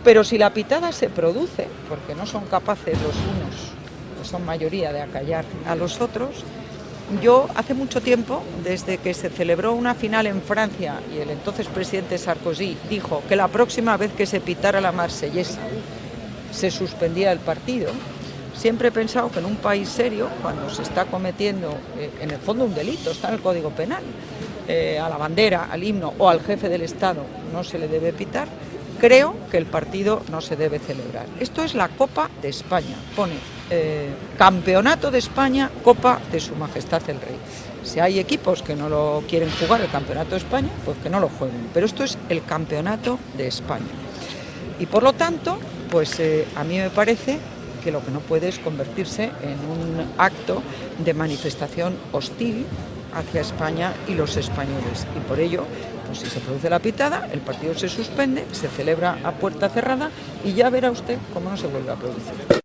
Pero si la pitada se produce, porque no son capaces los unos, que son mayoría, de acallar a los otros, yo hace mucho tiempo, desde que se celebró una final en Francia y el entonces presidente Sarkozy dijo que la próxima vez que se pitara la Marsellesa se suspendía el partido, siempre he pensado que en un país serio, cuando se está cometiendo en el fondo un delito, está en el Código Penal, a la bandera, al himno o al jefe del Estado no se le debe pitar, creo que el partido no se debe celebrar. Esto es la Copa de España, pone Campeonato de España, Copa de Su Majestad el Rey. Si hay equipos que no lo quieren jugar el Campeonato de España, pues que no lo jueguen, pero esto es el Campeonato de España. Y por lo tanto, pues a mí me parece que lo que no puede es convertirse en un acto de manifestación hostil hacia España y los españoles. Y por ello, pues si se produce la pitada, el partido se suspende, se celebra a puerta cerrada y ya verá usted cómo no se vuelve a producir.